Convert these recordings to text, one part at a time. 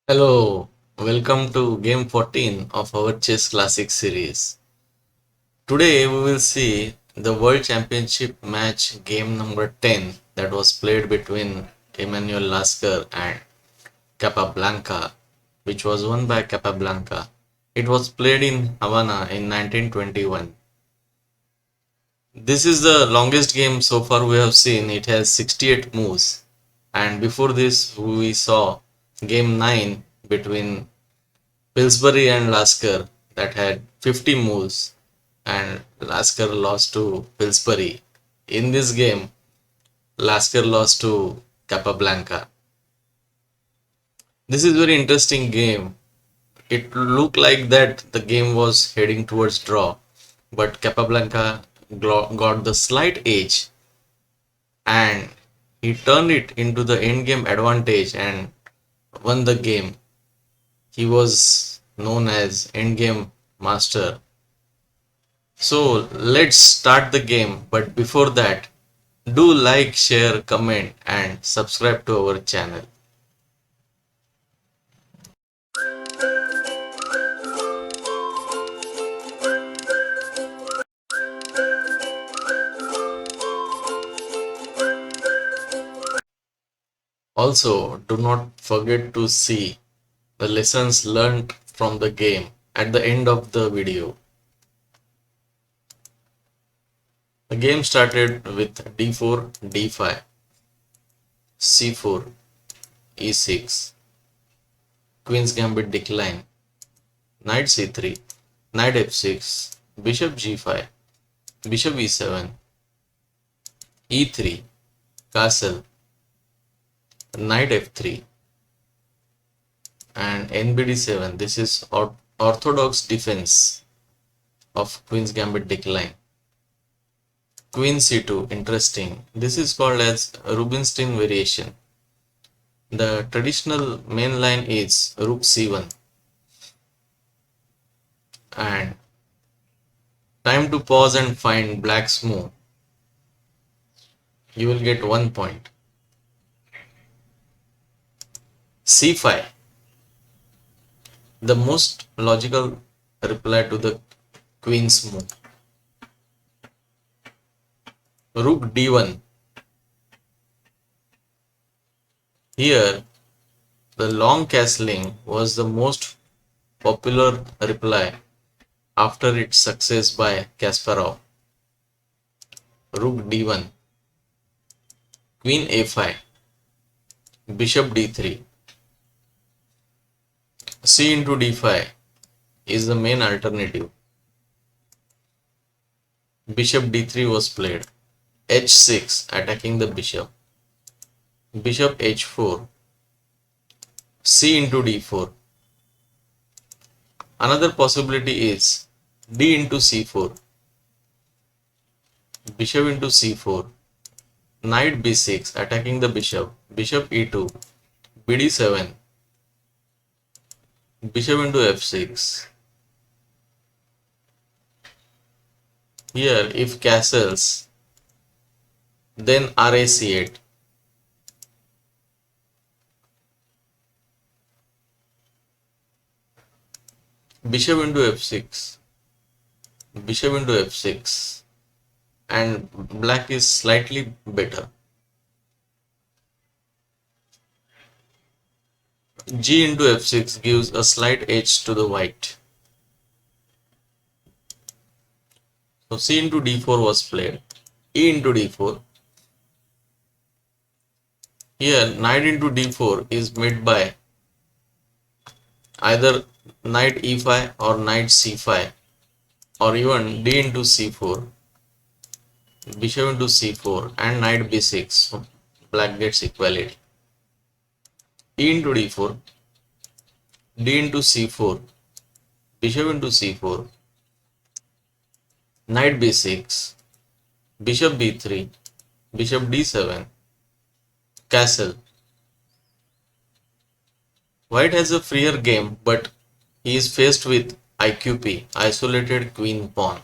Hello, welcome to game 14 of our Chess Classic series. Today we will see the World Championship match game number 10 that was played between Emmanuel Lasker and Capablanca, which was won by Capablanca. It was played in Havana in 1921. This is the longest game so far we have seen. It has 68 moves. And before this, we saw game 9 between Pillsbury and Lasker that had 50 moves, and Lasker lost to Pillsbury. In this game, Lasker lost to Capablanca. This is very interesting game. It looked like that the game was heading towards draw, but Capablanca got the slight edge and he turned it into the end game advantage and won the game. He was known as endgame master. So let's start the game, but before that, do like, share, comment, and subscribe to our channel. Also, do not forget to see the lessons learned from the game at the end of the video. The game started with d4, d5, c4, e6, queen's gambit decline, knight c3, knight f6, bishop g5, bishop e7, e3, castle, knight f3, and nbd7. This is orthodox defense of queen's gambit decline. Queen c2, interesting. This is called as Rubinstein variation. The traditional main line is rook c1, and time to pause and find black's move. You will get 1 point. c5, the most logical reply to the queen's move. Rook d1. Here, the long castling was the most popular reply after its success by Kasparov. Rook d1, queen a5, bishop d3, c into d5 is the main alternative. Bishop d3 was played. h6, attacking the bishop. Bishop h4, c into d4. Another possibility is d into c4, bishop into c4, knight b6, attacking the bishop, bishop e2, bd7, bishop into f6. Here, if castles, then rac8. Bishop into f6, bishop into f6, and black is slightly better. G into f6 gives a slight edge to the white. So c into d4 was played. E into d4. Here knight into d4 is made by either knight e5 or knight c5, or even d into c4, bishop into c4, and knight b6. So black gets equality. E into d4, d into c4, bishop into c4, knight b6, bishop b3, bishop d7, castle. White has a freer game, but he is faced with IQP, isolated queen pawn.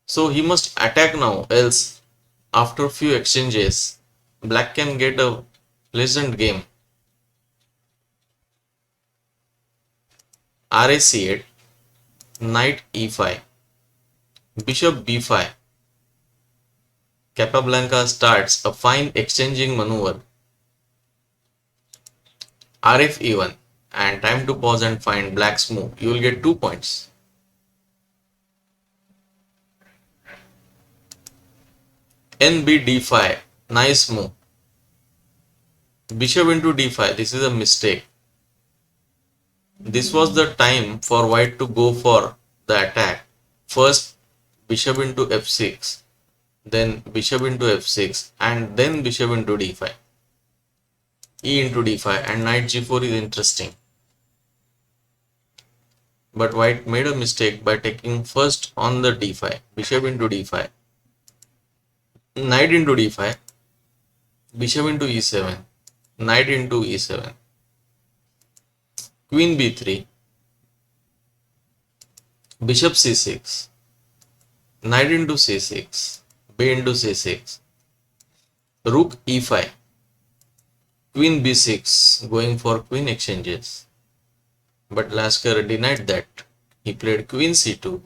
So he must attack now, else after few exchanges, black can get a pleasant game. RA-C8, knight E5, bishop B5. Capablanca starts a fine exchanging maneuver. RF E1, and time to pause and find black's move. You will get 2 points. NB D5, nice move. Bishop into D5, this is a mistake. This was the time for white to go for the attack. First bishop into F6, then bishop into F6, and then bishop into D5. E into D5 and knight G4 is interesting. But white made a mistake by taking first on the D5, bishop into D5, knight into D5, bishop into E7, knight into E7, queen B3, bishop C6, knight into C6, b into C6, rook E5, queen B6, going for queen exchanges. But Lasker denied that. He played queen C2,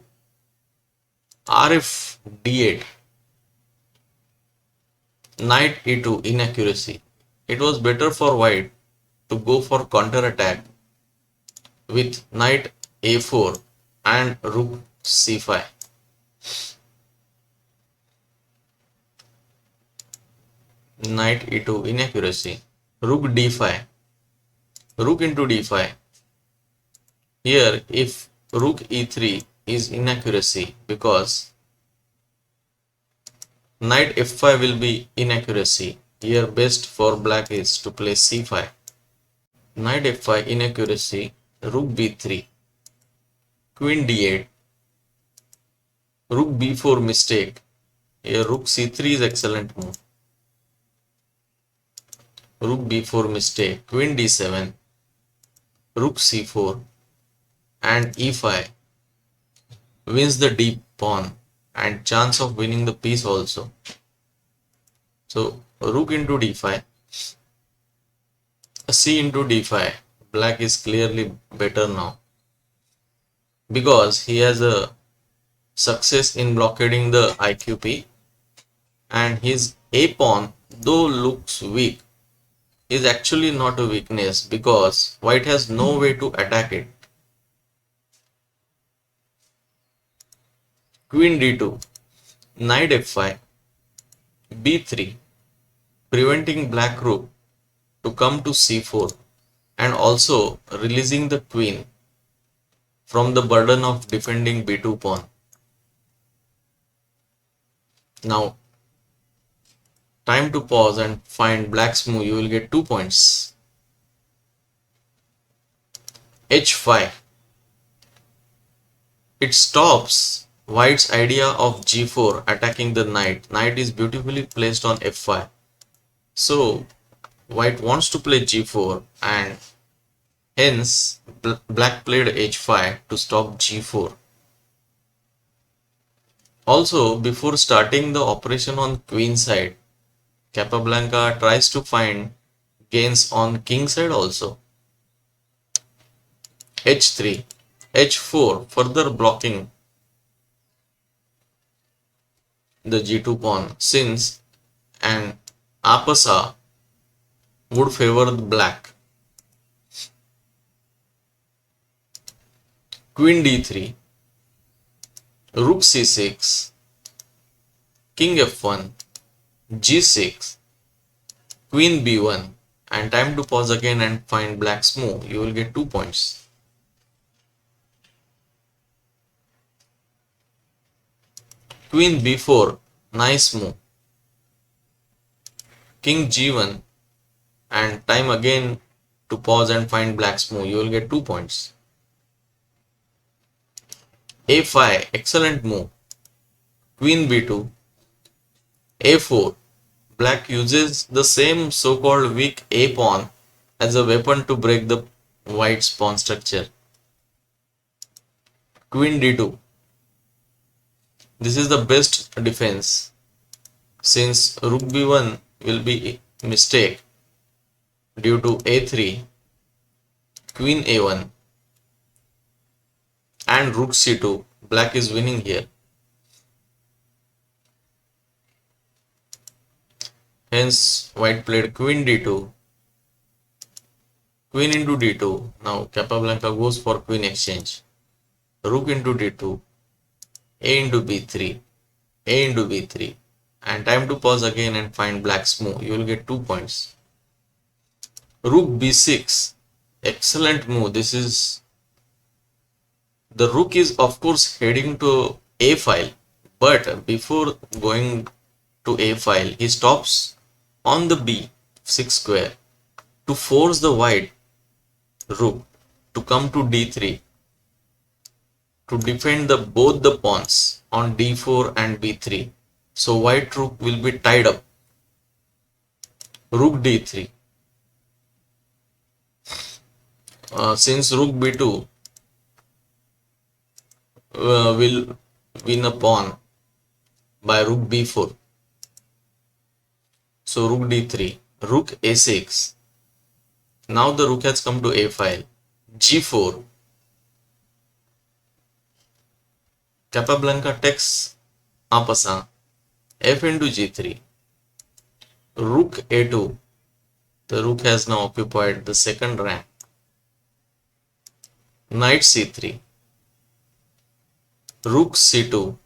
RF D8, knight E2, inaccuracy. It was better for white to go for counter attack with knight A4 and rook C5. Knight E2, inaccuracy. Rook D5, rook into D5. Here if rook E3 is inaccuracy because knight F5 will be inaccuracy. Here best for black is to play C5. Knight F5 inaccuracy, rook B3, queen D8, rook B4 mistake. Here rook C3 is excellent move. Rook B4 mistake, queen D7, rook C4 and E5 wins the deep pawn and chance of winning the piece also. So rook into D5, C into D5. Black is clearly better now because he has a success in blockading the IQP, and his A pawn, though looks weak, is actually not a weakness because white has no way to attack it. Queen D2, knight F5, B3, preventing black rook to come to C4 and also releasing the queen from the burden of defending B2 pawn. Now time to pause and find black's move. You will get 2 points. H5. It stops white's idea of G4 attacking the knight. Knight is beautifully placed on F5. So white wants to play G4 and hence black played H5 to stop G4. Also, before starting the operation on queen side, Capablanca tries to find gains on king side also. H3, H4, further blocking the G2 pawn since an apasa would favor the black. Queen D3, rook C6, king F1, G6, queen B1, and time to pause again and find black's move. You will get 2 points. Queen B4, nice move. King G1 and time again to pause and find black's move. You will get 2 points. A5, excellent move. Queen B2, A4. Black uses the same so-called weak A pawn as a weapon to break the white's pawn structure. Queen D2. This is the best defense since rook B1 will be a mistake due to A3, queen A1, and rook c2. Black is winning here. Hence white played queen d2, queen into d2. Now Capablanca goes for queen exchange. Rook into d2, a into b3, a into b3. And time to pause again and find black's move. You will get 2 points. Rook b6. Excellent move. This is, the rook is of course heading to a file, but before going to a file, he stops on the b6 square to force the white rook to come to d3 to defend both the pawns on d4 and b3. So white rook will be tied up. Rook d3. Since rook b2 will win a pawn by rook b4. So rook d3, rook a6. Now the rook has come to a file. g4. Capablanca takes en passant. F into g3. Rook a2. The rook has now occupied the second rank. Knight c3. Rook c2.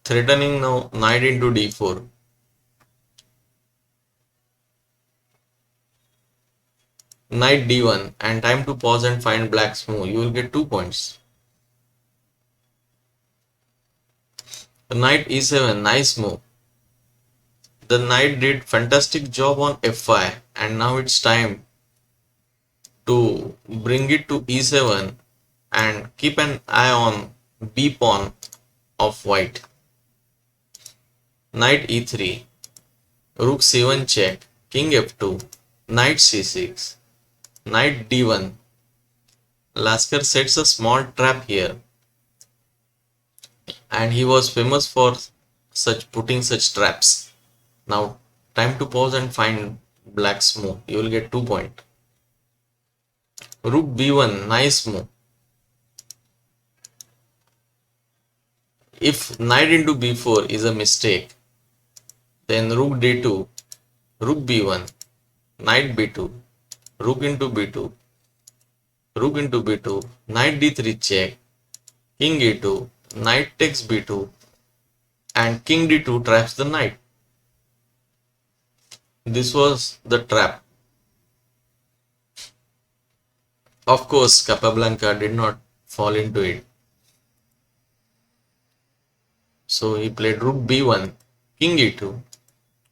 Threatening now knight into d4. Knight d1, and time to pause and find black's move. You will get 2 points. Knight e7, nice move. The knight did fantastic job on f5, and now it's time to bring it to e7 and keep an eye on b pawn of white. Knight e3, rook c1 check, king f2, knight c6, knight d1. Lasker sets a small trap here, and he was famous for putting such traps. Now time to pause and find black's move. You will get 2 points. Rook b1, nice move. If knight into b4 is a mistake, then rook d2, rook b1, knight b2, rook into b2, rook into b2, knight d3 check, king e2, knight takes b2, and king d2 traps the knight. This was the trap. Of course, Capablanca did not fall into it. So he played rook b1, king e2,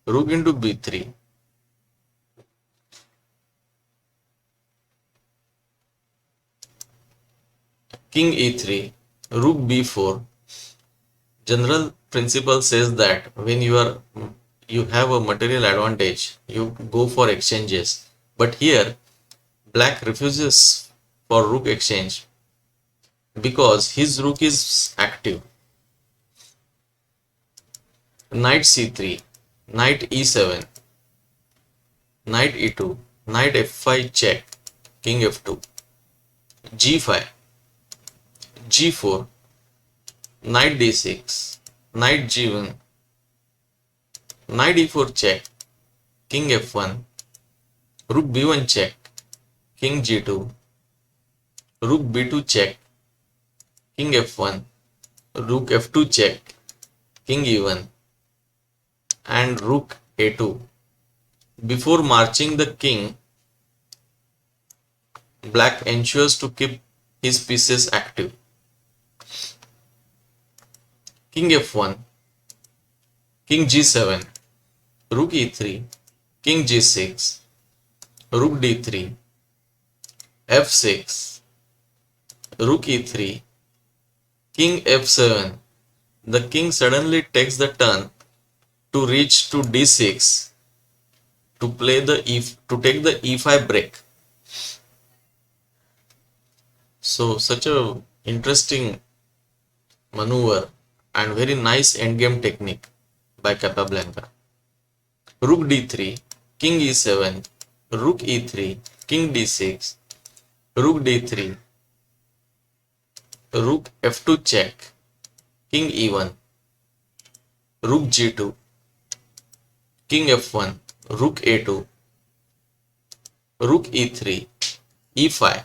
rook into b3, king e3, rook b4. General principle says that when you have a material advantage, you go for exchanges. But here, black refuses for rook exchange because his rook is active. Knight c3, knight e7, knight e2, knight f5 check, king f2, g5, g4, knight d6, knight g1, knight e4 check, king f1, rook b1 check, king g2, rook b2 check, king f1, rook f2 check, king e1, and rook a2. Before marching the king, black ensures to keep his pieces active. King f1, king g7, rook e3, king g6, rook d3, f6, rook e3, king f7. The king suddenly takes the turn to reach to d6 to take the e5 break. So such a interesting maneuver and very nice endgame technique by Capablanca. Rook d3, king e7, rook e3, king d6, rook d3, rook f2 check, king e1, rook g2, king f1, rook a2, rook e3, e5,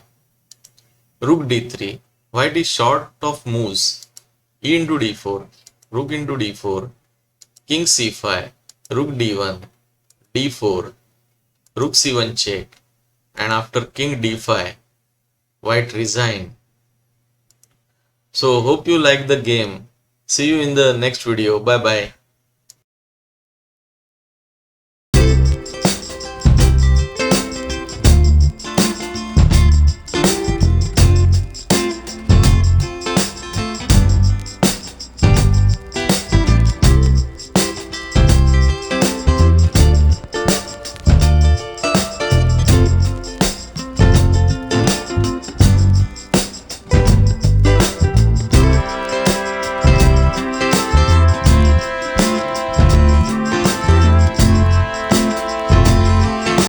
rook d3. White is short of moves. E into d4, rook into d4, king c5, rook d1, d4, rook c1 check, and after king d5, white resign. So hope you like the game. See you in the next video. Bye bye.